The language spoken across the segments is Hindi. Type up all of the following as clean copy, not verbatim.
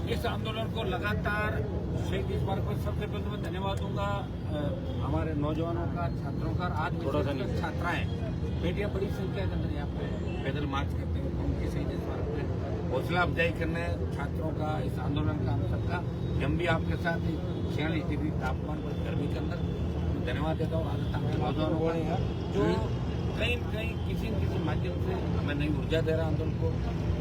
इस आंदोलन को लगातार शहीद स्मारक पर सबसे पहले मैं धन्यवाद दूंगा हमारे नौजवानों का, छात्रों का। आज छात्राएं बेटियां बड़ी संख्या के अंदर यहाँ पे पैदल मार्च करते हैं उनके शहीद स्मारक पर हौसला अफजाई करने छात्रों का, इस आंदोलन का, हम सबका। हम भी आपके साथ 46 डिग्री तापमान पर गर्मी के अंदर धन्यवाद देता हूँ राजस्थान के नौजवानों को जो कहीं न कहीं किसी न किसी माध्यम से हमें नई ऊर्जा दे रहा आंदोलन को,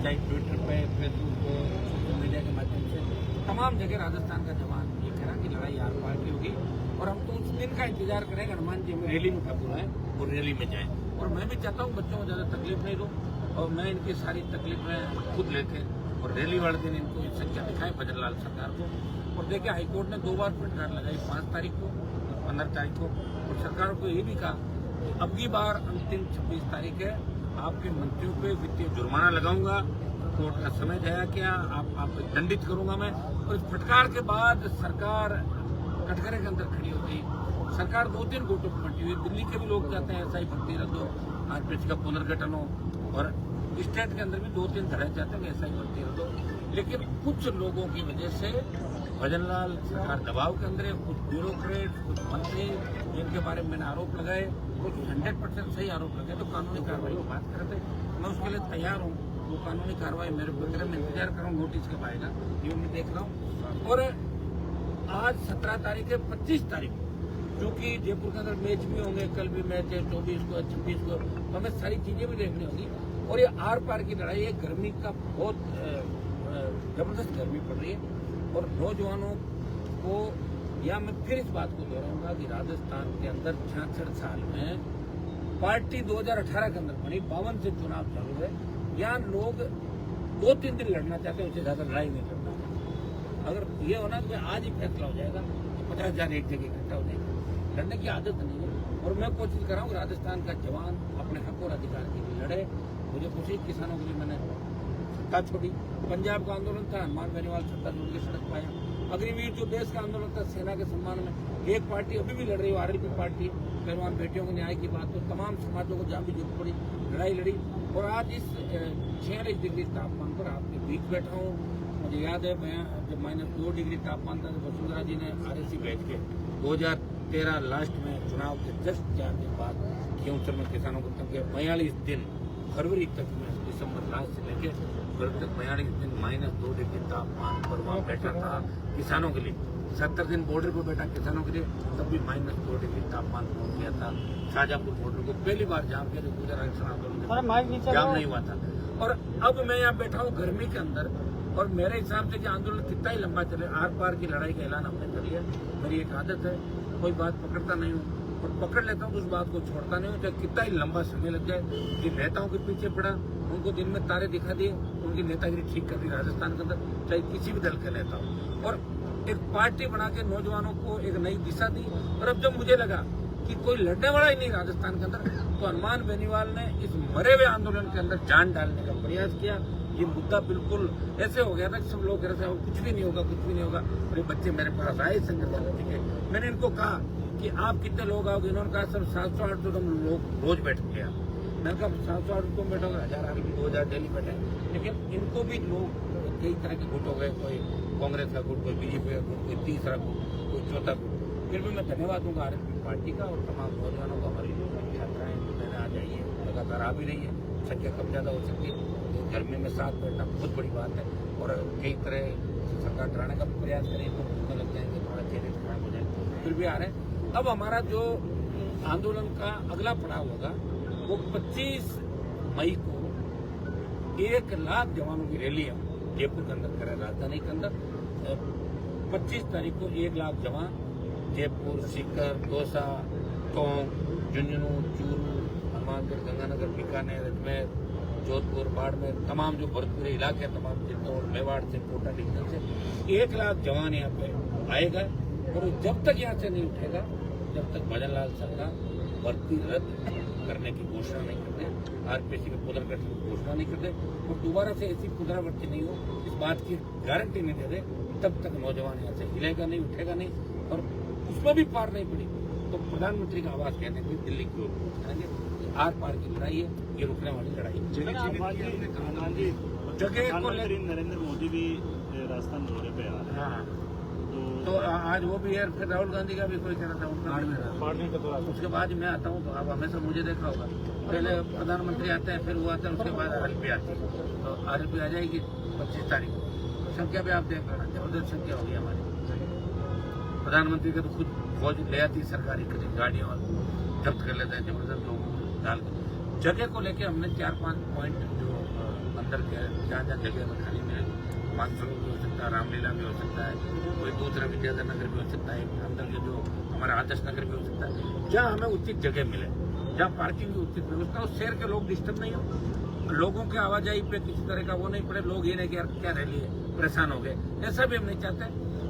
चाहे ट्विटर पे, फेसबुक पे, सोशल मीडिया के माध्यम से तमाम जगह राजस्थान का जवान ये कह रहा कि लड़ाई आर पार की होगी और हम तो उस दिन का इंतजार करेंगे हनुमान जी में रैली में कब बुलाएं और रैली में जाएं। और मैं भी चाहता हूँ बच्चों को ज़्यादा तकलीफ नहीं दूँ और मैं इनकी सारी तकलीफें खुद लेके और रैली वाले दिन इनको संख्या दिखाएं भजन लाल सरकार को। और देखिए हाईकोर्ट ने 2 बार फटकार लगाई, 5 तारीख को, 15 तारीख को, और सरकार को ये भी कहा अब की बार अंतिम 26 तारीख है, आपके मंत्रियों पे वित्तीय जुर्माना लगाऊंगा, कोर्ट का समय जाया क्या, आप दंडित करूंगा मैं। और इस फटकार के बाद सरकार कटघरे के अंदर खड़ी हो गई। सरकार 2-3 गुटों पर बंटी हुई। दिल्ली के भी लोग चाहते हैं ऐसा ही भर्ती रद्द हो, आरपीएससी का पुनर्गठन हो, और स्टेट के अंदर भी 2-3 धड़े चाहते हैं कि ऐसा ही भर्ती रद्द हो। लेकिन कुछ लोगों की वजह से भजनलाल सरकार दबाव के अंदर है, कुछ ब्यूरोक्रेट, कुछ मंत्री जिनके बारे में मैंने आरोप लगाए, कुछ 100% सही आरोप लगाए, तो कानूनी कार्रवाई की बात कर रहे थे। मैं उसके लिए तैयार हूँ, वो कानूनी कार्रवाई मेरे बगैर में इंतजार कर रहा हूँ, नोटिस कब आएगा ये मैं देख रहा हूँ। और आज 17 तारीख है, 25 तारीख क्योंकि जयपुर के अंदर मैच भी होंगे, कल भी मैच है 24 को, 26 को, तो हमें सारी चीजें भी देखनी होगी। और ये आर पार की लड़ाई है, गर्मी का बहुत जबरदस्त गर्मी पड़ रही है और नौजवानों को, या मैं फिर इस बात को दोहराऊंगा कि राजस्थान के अंदर 66 साल में पार्टी 2018 के अंदर बनी, 52 से चुनाव चालू है। यहाँ लोग 2-3 दिन लड़ना चाहते हैं, उससे ज्यादा लड़ाई नहीं लड़ना। अगर ये होना तो आज ही फैसला हो जाएगा, 50,000 एक जगह इकट्ठा हो जाएगा। लड़ने की आदत नहीं है और मैं कोशिश कर रहा हूँ कि राजस्थान का जवान अपने हक और अधिकार के लिए लड़े। मुझे खुशी, किसानों के लिए मैंने सत्ता छोड़ी, पंजाब का आंदोलन था, हनुमान बेनीवाल सत्ता छोड़ के सड़क पाया। अग्निवीर जो देश का आंदोलन था सेना के सम्मान में, एक पार्टी अभी भी लड़ रही है, आरएलपी पार्टी, पहलवान बेटियों के न्याय की बात, तो तमाम समाजों को जहाँ भी जरूरत पड़ी लड़ाई लड़ी। और आज इस 46 डिग्री तापमान पर आपके बीच बैठा हूँ। मुझे याद है मैं जब -2 डिग्री तापमान था तो वसुंधरा जी ने आरएसी भेज के 2013 लास्ट में चुनाव के जस्ट 4 दिन बाद गेहूं में किसानों को तक 42 दिन फरवरी तक में, दिसंबर लास्ट से लेके फरवरी तक 42 दिन -2 डिग्री तापमान पर वहाँ बैठा था किसानों के लिए। 70 दिन बॉर्डर पर बैठा किसानों के लिए, तब भी -2 डिग्री तापमान पहुंच गया था। शाहजहांपुर बॉर्डर को पहली बार जाम के गुजर आंदोलन जाम नहीं हुआ था। और अब मैं यहाँ बैठा हूँ गर्मी के अंदर, और मेरे हिसाब से कि आंदोलन कितना ही लंबा चले, आर पार की लड़ाई का ऐलान हमने कर लिया। मेरी एक आदत है, कोई बात पकड़ता नहीं हूँ और पकड़ लेता हूँ तो उस बात को छोड़ता नहीं हूँ, चाहे कितना ही लंबा समय लग जाए। जिन नेताओं के पीछे पड़ा, उनको दिन में तारे दिखा दिए, उनकी नेतागिरी ठीक कर दी राजस्थान के अंदर, चाहे किसी भी दल के नेता हो, और एक पार्टी बना के नौजवानों को एक नई दिशा दी। और अब जब मुझे लगा कि कोई लड़ने वाला ही नहीं राजस्थान के अंदर, तो हनुमान बेनीवाल ने इस मरे हुए आंदोलन के अंदर जान डालने का प्रयास किया। ये मुद्दा बिल्कुल ऐसे हो गया था कि सब लोग कह रहे थे कुछ भी नहीं होगा, कुछ भी नहीं होगा। और ये बच्चे मेरे पास आए संघर्ष समिति के, मैंने इनको कहा कि आप कितने लोग आओगे? इन्होंने कहा सर 700-800 तो हम लोग रोज बैठ गए। मैंने कहा 700-800 तुम बैठोगे, 1000 आदमी 2000 डेली बैठे। लेकिन इनको भी लोग कई तरह के गुट हो गए, कोई कांग्रेस का गुट, कोई बीजेपी का गुट, कोई तीसरा गुट, कोई चौथा गुट। फिर भी मैं धन्यवाद दूंगा आरएलपी पार्टी का और तमाम नौजवानों को। हमारी छात्राएं मैंने आ जाइए, लगातार आ भी रही है, संख्या कम ज्यादा हो सकती है, तो गर्मी में साथ बैठना बहुत बड़ी बात है। और कई तरह सरकार डराने का भी प्रयास करें तो घूमने लग जाएंगे, थोड़ा चेहरे खराब हो जाए, फिर भी आ रहे हैं। अब हमारा जो आंदोलन का अगला पड़ाव होगा वो 25 मई को 1 लाख जवानों की रैली हम जयपुर के अंदर करें, राजधानी के अंदर। 25 तारीख को 1 लाख जवान जयपुर, सीकर, दौसा, टोंक, झुंझुनू, चूरू, हनुमानगढ़, गंगानगर, बीकानेर, अजमेर, जोधपुर, बाड़मेर, तमाम जो भरतपुर इलाके, तमाम चित्तौड़, मेवाड़ से, कोटा डिवीजन से 1 लाख जवान यहाँ पे आएगा। और जब तक यहाँ से नहीं उठेगा, जब तक भजनलाल सरकार भर्ती रद्द करने की घोषणा नहीं करते, आरपीएससी के पुनर्गठन की घोषणा नहीं करते और दोबारा से ऐसी पुनरावृत्ति नहीं हो, इस बात की गारंटी नहीं दे रहे, तब तक नौजवान यहाँ से हिलेगा नहीं, उठेगा नहीं। और उसमें भी पार नहीं पड़ी तो प्रधानमंत्री का आवाज कहने के लिए दिल्ली की ओर करेंगे। आर पार की लड़ाई है, ये रुकने वाली लड़ाई है। जगह को प्रधानमंत्री नरेंद्र मोदी भी राजस्थान दौरे पे आ रहे हैं। हाँ, तो आज वो भी है। फिर राहुल गांधी का भी कोई कहना था उनका, उसके बाद मैं आता हूँ। तो आप हमेशा मुझे देखा होगा, पहले प्रधानमंत्री आते हैं, फिर वो आते हैं, उसके बाद RLP आती है। तो RLP आ जाएगी 25 तारीख को। संख्या भी आप देख लेना, जबरदस्त संख्या होगी हमारी। प्रधानमंत्री का तो खुद फौज ले आती है, सरकारी गाड़ियों जब्त कर लेते हैं जबरदस्त लोगों को डाल कर। जगह को लेके हमने 4-5 पॉइंट जो अंदर के जहाँ जहाँ जगह में खाली मिले, मानसरोवर भी हो सकता है, रामलीला भी हो सकता है, कोई दूसरा विद्याधर नगर भी हो सकता है, अंदर के जो हमारा आदर्श नगर भी हो सकता है, जहाँ हमें उचित जगह मिले, जहाँ पार्किंग की उचित व्यवस्था हो, शहर के लोग डिस्टर्ब नहीं हो, लोगों के आवाजाही पे किसी तरह का वो नहीं पड़े, लोग ये नहीं कि यार क्या रैली है, परेशान हो गए, ऐसा भी हम नहीं चाहते।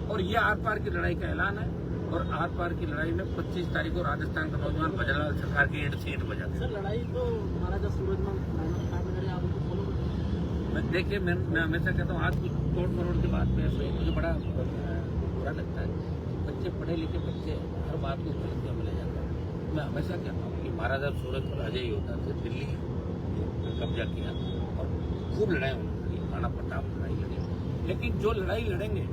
और ये आर पार की लड़ाई का ऐलान है। और आर पार की लड़ाई में 25 तारीख को राजस्थान का नौजवान भजनलाल सरकार की ईंट से ईंट बजाते हैं। लड़ाई तो महाराजा सूरजमल देखिए, मैं हमेशा कहता हूँ, आज कुछ तोड़ मरोड़ के बाद में मुझे बड़ा बुरा लगता है। बच्चे पढ़े लिखे बच्चे हर बात को गलत में ले जाते हैं। मैं हमेशा कहता हूँ कि महाराजा सूरजमल अजय योद्धा थे, दिल्ली कब्जा किया और खूब लड़ाई उन्होंने, राणा प्रताप लड़ाई लड़ी, लेकिन जो लड़ाई लड़ेंगे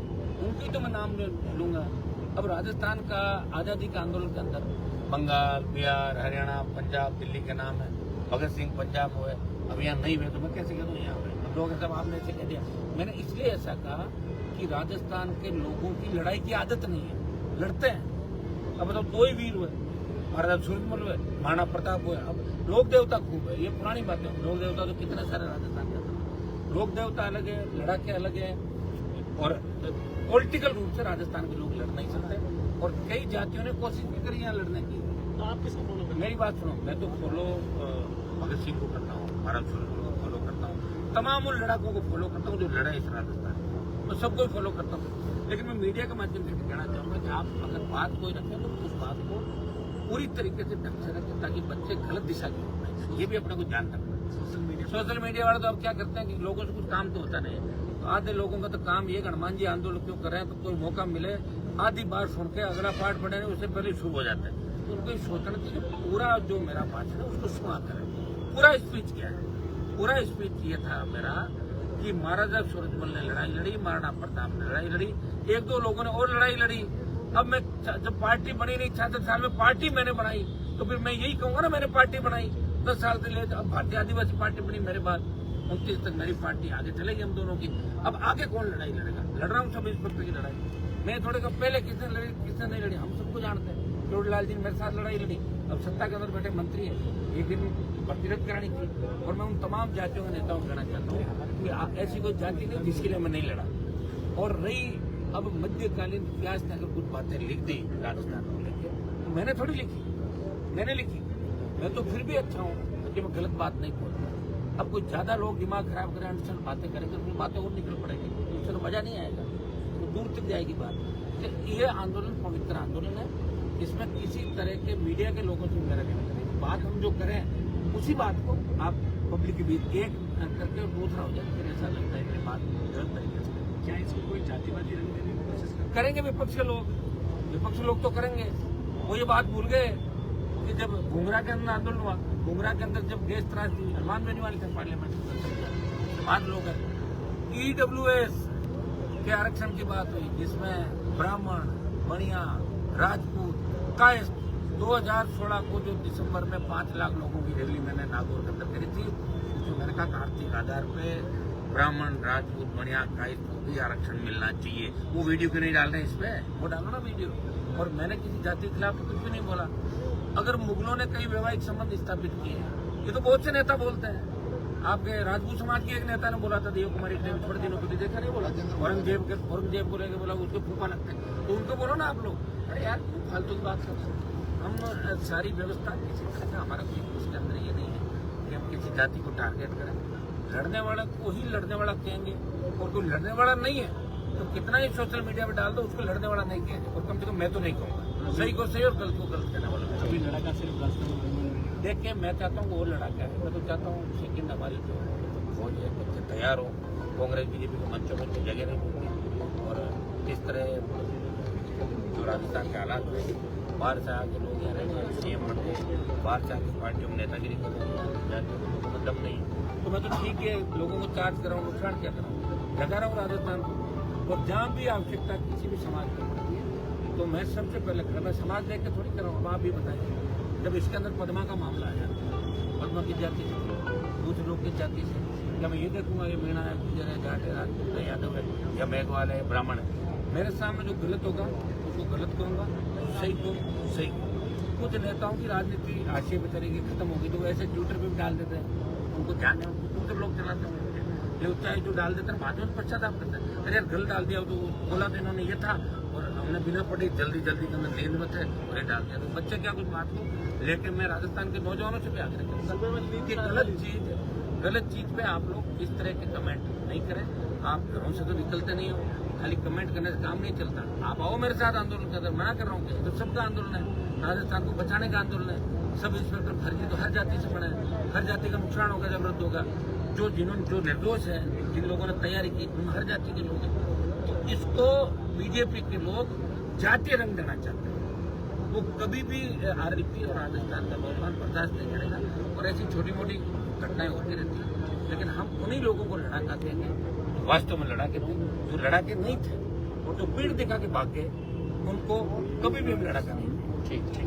उनकी तो मैं नाम लूंगा। अब राजस्थान का आज़ादी का आंदोलन के अंदर बंगाल, बिहार, हरियाणा, पंजाब, दिल्ली के नाम है, भगत सिंह पंजाब हुए, अब यहाँ नहीं हुए, तो मैं कैसे कह दूँ यहाँ पे? अब लोग सब आपने ऐसे कह दिया। मैंने इसलिए ऐसा कहा कि राजस्थान के लोगों की लड़ाई की आदत नहीं है, लड़ते हैं। अब मतलब 2 ही वीर हुए, महाराजा सूरजमल हुए, महाराणा प्रताप हुए। अब लोक देवता खूब है, ये पुरानी बात है। लोक देवता तो कितने सारे राजस्थान के अंदर, लोक देवता अलग है, लड़ाके अलग है, और पॉलिटिकल रूप से राजस्थान के लोग लड़ नहीं सकते। और कई जातियों ने कोशिश भी करी यहाँ लड़ने की। तो आप किसको फॉलो करें? मेरी बात सुनो, मैं तो फॉलो भगत सिंह को करता हूँ, महाराज सूरजमल को फॉलो करता हूँ, तमाम उन लड़ाकों को फॉलो करता हूँ जो लड़े इस राजस्थान में, मैं सबको फॉलो करता हूँ। लेकिन मैं मीडिया के माध्यम से कहना चाहूँगा कि आप अगर बात कोई रखें तो उस बात को पूरी तरीके से ढंग से रखें, ताकि बच्चे गलत दिशा की ओर नहीं जाए। ये भी अपने को ध्यान रखना। सोशल मीडिया वाले तो अब क्या करते हैं कि लोगों से कुछ काम तो होता नहीं है। आधे लोगों का तो काम ये हनुमान जी आंदोलन क्यों कर रहे हैं, तो कोई मौका मिले आधी बार सुन के अगला पार्ट पढ़े उससे पहले शुरू हो जाते हैं। तो उनको ये सोचना चाहिए पूरा जो मेरा भाषण है उसको सुना करें। पूरा स्पीच क्या है? पूरा स्पीच ये था मेरा कि महाराजा सूरजमल ने लड़ाई लड़ी, महाराणा प्रताप ने लड़ाई लड़ी, 1-2 लोगों ने और लड़ाई लड़ी। अब मैं जब पार्टी बनी नहीं, 66 साल में पार्टी मैंने बनाई, तो फिर मैं यही कहूंगा ना मैंने पार्टी बनाई। 10 साल से ले अब भारतीय आदिवासी पार्टी बनी मेरे बाद, 29 तक मेरी पार्टी आगे चलेगी हम दोनों की। अब आगे कौन लड़ाई लड़ेगा? लड़ रहा हूँ सब इंस्पेक्टर की लड़ाई। मैं थोड़े का पहले किसने लड़ी किसने नहीं लड़ी हम सबको जानते हैं। चोटीलाल जी ने मेरे साथ लड़ाई लड़ी, अब सत्ता के अंदर बैठे मंत्री है, एक दिन प्रतिरोध करानी थी। और मैं उन तमाम जातियों के नेताओं को कहना चाहता हूँ कि ऐसी कोई जाति नहीं जिसके लिए मैं नहीं लड़ा। और रही अब मध्यकालीन इतिहास ने अगर कुछ बातें लिख दी राजस्थान को लेकर, तो मैंने थोड़ी लिखी, मैंने लिखी। मैं तो फिर भी अच्छा हूँ कि मैं गलत बात नहीं बोलता। अब कुछ ज्यादा लोग दिमाग खराब करें, अनशन बातें करेंगे, तो बातें और निकल पड़ेंगी, उससे तो मजा नहीं आएगा, तो दूर तक जाएगी बात। तो ये आंदोलन पवित्र आंदोलन है, इसमें किसी तरह के मीडिया के लोगों से मेरा नहीं करें। बात हम जो करें उसी बात को आप पब्लिक के बीच एक करके दूसरा हो जाए, फिर ऐसा लगता है कि बात गलत तरीके से। क्या इसको कोई जातिवादी रंग देने की कोशिश करेंगे? विपक्ष के लोग तो करेंगे। वो ये बात भूल गए कि जब घुंगरा के अंदर आंदोलन हुआ, घुंगरा के अंदर जब गैस त्रासदी हुई, हनुमान बेनीवाल थे पार्लियामेंट में, बाद लोग EWS के आरक्षण की बात हुई, जिसमें ब्राह्मण, बनिया, राजपूत, कायस्थ 2016 को जो दिसंबर में 5 लाख लोगों की रैली मैंने नागौर के अंदर करी थी, तो मैंने कहा आर्थिक आधार पे ब्राह्मण, राजपूत, बनिया, कायस्थ को भी आरक्षण मिलना चाहिए। वो वीडियो क्यों नहीं डाल रहे इस पे? वो डालो ना वीडियो। और मैंने किसी जाति के खिलाफ कुछ भी नहीं बोला। अगर मुगलों ने कई वैवाहिक संबंध स्थापित किए हैं, ये तो बहुत से नेता बोलते हैं। आपके राजपूत समाज के एक नेता ने बोला था, देव कुमारी ने थोड़े दिनों के लिए देखा नहीं बोला, औरंगजेब को लेकर बोला उसको फूफा लगता है, तो उनको बोलो ना आप लोग। अरे यार फालतू की बात करते हैं हम। सारी व्यवस्था किसी तरह का हमारा कोई उसके अंदर ये नहीं है कि हम किसी जाति को टारगेट करें। लड़ने वाला को ही लड़ने वाला कहेंगे, और कोई लड़ने वाला नहीं है तो कितना ही सोशल मीडिया पे डाल दो, उसको लड़ने वाला नहीं कहेंगे। और कम से कम मैं तो नहीं कहूँगा सही को सही और गलत को गलत कहने वाला। अभी लड़ाका सिर्फ राजस्थान देख के मैं चाहता हूँ वो लड़ाका है। मैं तो चाहता हूँ सेकंड हमारी जो फौज है बच्चे तैयार हो। कांग्रेस बीजेपी के मंचों में तो जगह नहीं मिलती, और इस तरह जो राजस्थान के हालात हुए बाहर से आके लोग यहाँ रहने वाले CM बन गए, बाहर से आके पार्टियों में नेतागिरी कर रहे हैं, जाते हैं लोगों में दम नहीं। तो मैं तो ठीक है लोगों को चार्ज कराऊँ, नुकसान क्या कराऊँ, लगा रहा हूँ राजस्थान को। और जहाँ भी आवश्यकता किसी भी समाज को पड़ती है तो मैं सबसे पहले खड़ा, मैं समाज देख के थोड़ी कराऊँ। आप भी बताइए, जब इसके अंदर पद्मा का मामला आया, पद्मा की जाति से, दूसरे लोग की जाति से, क्या मैं ये देखूंगा ये मीणा है, गुजर है, जाट है, राजपूत है, यादव है, या मेघवाल है, ब्राह्मण है? मेरे सामने जो गलत होगा उसको गलत करूंगा, सही को सही। कुछ नेताओं की राजनीति आशय पे तरीके खत्म होगी तो ऐसे ट्विटर पे भी डाल देते हैं, उनको ध्यान नहीं, उनको ट्विटर लोग चलाते हैं, ये ऊंचाई जो डाल देते हैं बाद में पश्चाताप करते हैं, अरे यार गलत डाल दिया तो बोला तो इन्होंने ये था और हमने बिना पढ़े जल्दी नींद में थे और ये डाल दिया। तो बच्चे क्या कुछ बात को लेकर मैं राजस्थान के नौजवानों से भी आग्रह करूँगा कि गलत चीज पे आप लोग इस तरह के कमेंट नहीं करें। आप घरों से तो निकलते नहीं हो, खाली कमेंट करने से काम नहीं चलता। आप आओ मेरे साथ आंदोलन कर, मना कर रहा हूँ, तो सबका आंदोलन है, राजस्थान को बचाने का आंदोलन है। सब इंस्पेक्टर फर्जी तो हर जाति से बना है, हर जाति का नुकसान होगा जब रद्द होगा। जो निर्दोष है, जिन लोगों ने तैयारी की, उन हर जाति के लोग हैं। तो इसको बीजेपी के लोग जातीय रंग देना चाहते हैं। वो कभी भी आरएलपी और राजस्थान का नौजवान बर्दाश्त नहीं करेगा और ऐसी छोटी मोटी घटनाएं होती रहती हैं। लेकिन हम उन्हीं लोगों को लड़ाका देंगे वास्तव में लड़ाके थे, जो लड़ाके नहीं थे और जो पीठ दिखा के भाग गए, उनको कभी भी हम लड़ाका नहीं। ठीक है।